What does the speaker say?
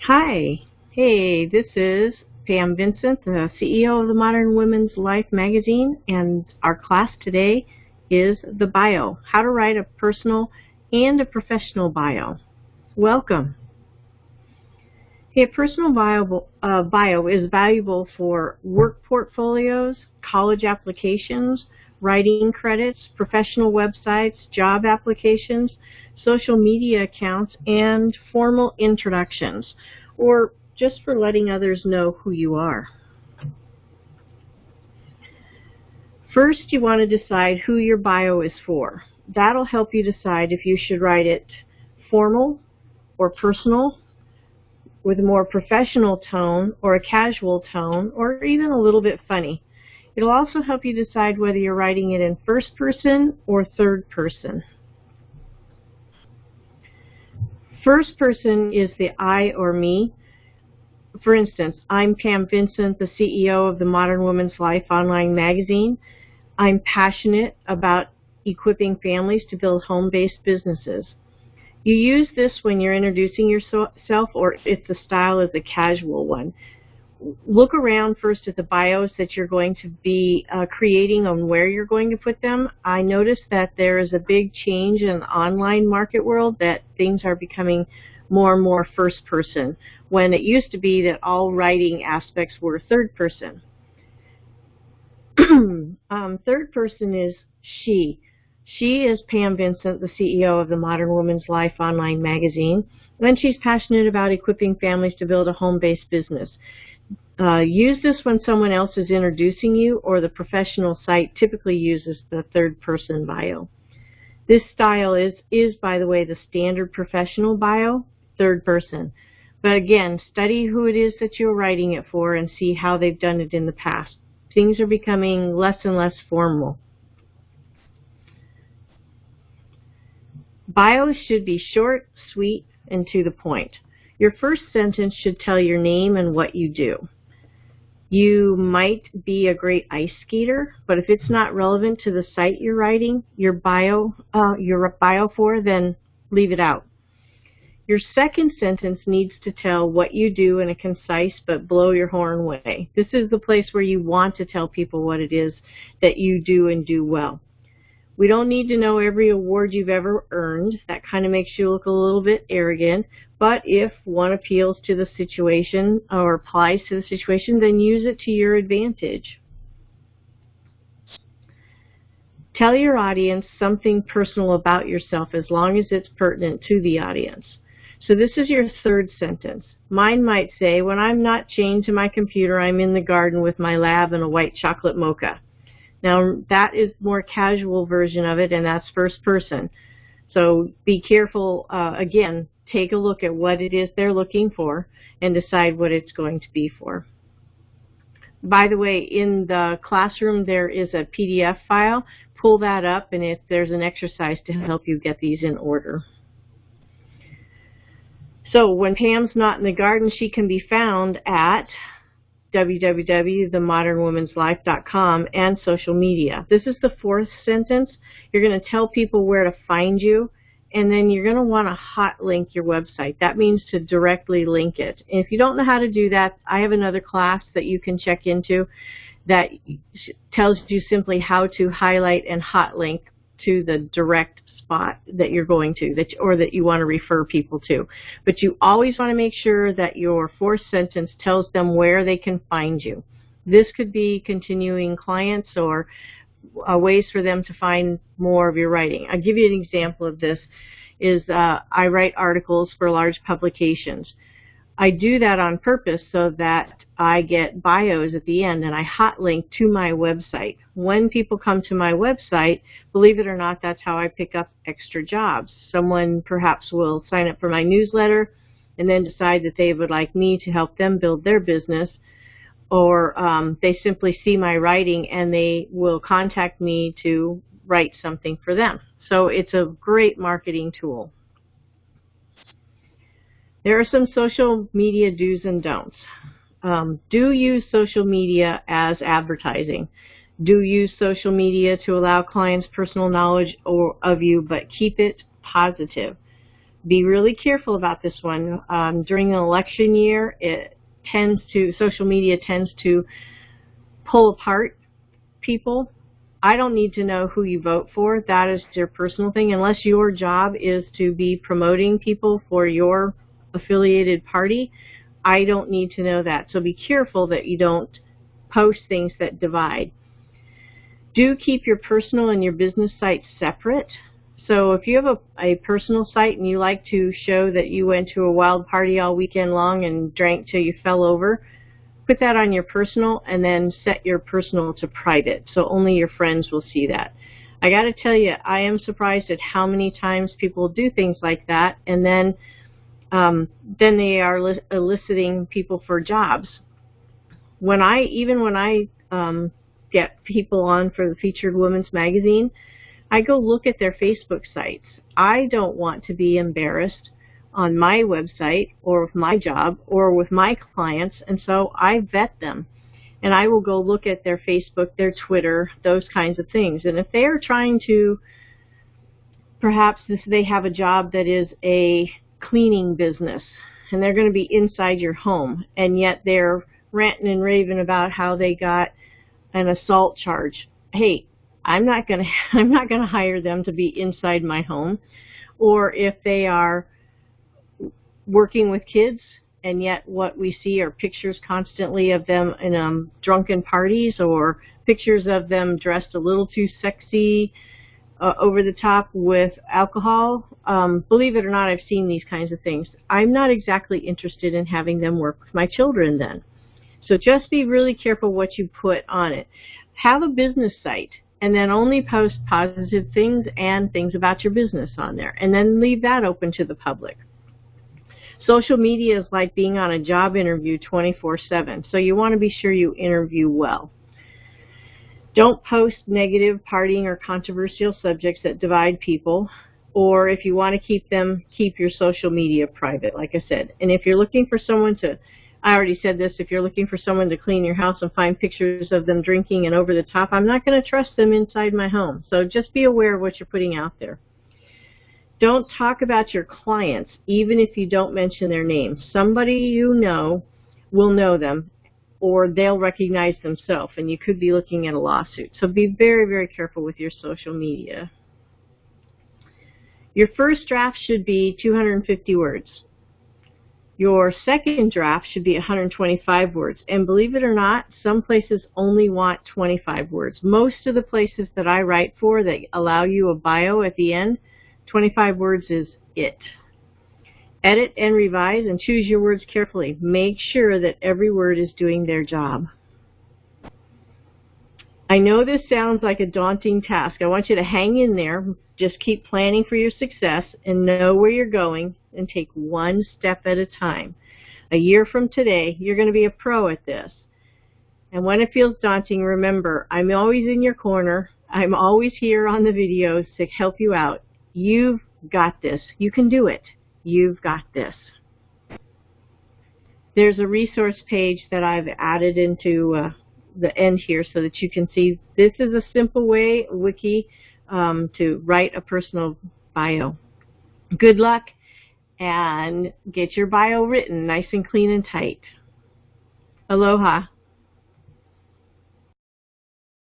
Hi. Hey, this is Pam Vincent, the CEO of the Modern Women's Life magazine, and our class today is the bio, how to write a personal and a professional bio. Welcome. Hey, a personal bio is valuable for work portfolios, college applications, writing credits, professional websites, job applications, social media accounts, and formal introductions, or just for letting others know who you are. First, you want to decide who your bio is for. That'll help you decide if you should write it formal or personal, with a more professional tone or a casual tone, or even a little bit funny. It'll also help you decide whether you're writing it in first person or third person. First person is the I or me. For instance, I'm Pam Vincent, the CEO of the Modern Women's Life online magazine. I'm passionate about equipping families to build home-based businesses. You use this when you're introducing yourself, or if the style is a casual one. Look around first at the bios that you're going to be creating on where you're going to put them. I noticed that there is a big change in the online market world, that things are becoming more and more first person, when it used to be that all writing aspects were third person. Third person is she. She is Pam Vincent, the CEO of the Modern Women's Life online magazine, and she's passionate about equipping families to build a home-based business. Use this when someone else is introducing you, or the professional site typically uses the third person bio. This style is, by the way, the standard professional bio, third person. But again, study who it is that you're writing it for and see how they've done it in the past. Things are becoming less and less formal. Bios should be short, sweet, and to the point. Your first sentence should tell your name and what you do. You might be a great ice skater, but if it's not relevant to the site you're writing your bio for, then leave it out. Your second sentence needs to tell what you do in a concise but blow your horn way. This is the place where you want to tell people what it is that you do and do well. We don't need to know every award you've ever earned. That kind of makes you look a little bit arrogant. But if one appeals to the situation or applies to the situation, then use it to your advantage. Tell your audience something personal about yourself as long as it's pertinent to the audience. So this is your third sentence. Mine might say, when I'm not chained to my computer, I'm in the garden with my lab and a white chocolate mocha. Now, that is more casual version of it, and that's first person. So be careful. Again, take a look at what it is they're looking for and decide what it's going to be for. By the way, in the classroom, there is a PDF file. Pull that up, and there's an exercise to help you get these in order. So when Pam's not in the garden, she can be found at www.themodernwomenslife.com and social media. This is the fourth sentence. You're going to tell people where to find you, and then you're going to want to hot link your website. That means to directly link it. And if you don't know how to do that, I have another class that you can check into that tells you simply how to highlight and hot link to the direct spot that you're going to, or that you want to refer people to. But you always want to make sure that your fourth sentence tells them where they can find you. This could be continuing clients or ways for them to find more of your writing. I'll give you an example of this. I write articles for large publications. I do that on purpose so that I get bios at the end, and I hot link to my website. When people come to my website, believe it or not, that's how I pick up extra jobs. Someone perhaps will sign up for my newsletter and then decide that they would like me to help them build their business, or they simply see my writing and they will contact me to write something for them. So it's a great marketing tool. There are some social media do's and don'ts. Do use social media as advertising. Do use social media to allow clients personal knowledge of you, but keep it positive. Be really careful about this one. During an election year, social media tends to pull apart people. I don't need to know who you vote for. That is your personal thing. Unless your job is to be promoting people for your affiliated party, I don't need to know that. So be careful that you don't post things that divide. Do keep your personal and your business sites separate. So if you have a personal site and you like to show that you went to a wild party all weekend long and drank till you fell over, put that on your personal and then set your personal to private so only your friends will see that. I got to tell you, I am surprised at how many times people do things like that, and then they are eliciting people for jobs. When I get people on for the Featured Women's Magazine, I go look at their Facebook sites. I don't want to be embarrassed on my website or with my job or with my clients, and so I vet them. And I will go look at their Facebook, their Twitter, those kinds of things. And if they are trying to, perhaps they have a job that is a cleaning business, and they're going to be inside your home, and yet they're ranting and raving about how they got an assault charge. Hey, I'm not going to hire them to be inside my home. Or if they are working with kids, and yet what we see are pictures constantly of them in drunken parties, or pictures of them dressed a little too sexy, over the top with alcohol. Believe it or not, I've seen these kinds of things. I'm not exactly interested in having them work with my children then. So just be really careful what you put on it. Have a business site, and then only post positive things and things about your business on there, and then leave that open to the public. Social media is like being on a job interview 24/7, so you want to be sure you interview well. Don't post negative, partying, or controversial subjects that divide people, or if you want to keep them, keep your social media private, like I said. And if you're looking for someone to, I already said this, if you're looking for someone to clean your house and find pictures of them drinking and over the top, I'm not going to trust them inside my home. So just be aware of what you're putting out there. Don't talk about your clients, even if you don't mention their name. Somebody you know will know them, or they'll recognize themselves, and you could be looking at a lawsuit. So be very, very careful with your social media. Your first draft should be 250 words. Your second draft should be 125 words. And believe it or not, some places only want 25 words. Most of the places that I write for that allow you a bio at the end, 25 words is it. Edit and revise and choose your words carefully. Make sure that every word is doing their job. I know this sounds like a daunting task. I want you to hang in there. Just keep planning for your success and know where you're going, and take one step at a time. A year from today, you're going to be a pro at this. And when it feels daunting, remember, I'm always in your corner. I'm always here on the videos to help you out. You've got this. You can do it. You've got this. There's a resource page that I've added into the end here so that you can see this is a simple way, wiki, to write a personal bio. Good luck, and get your bio written nice and clean and tight. Aloha.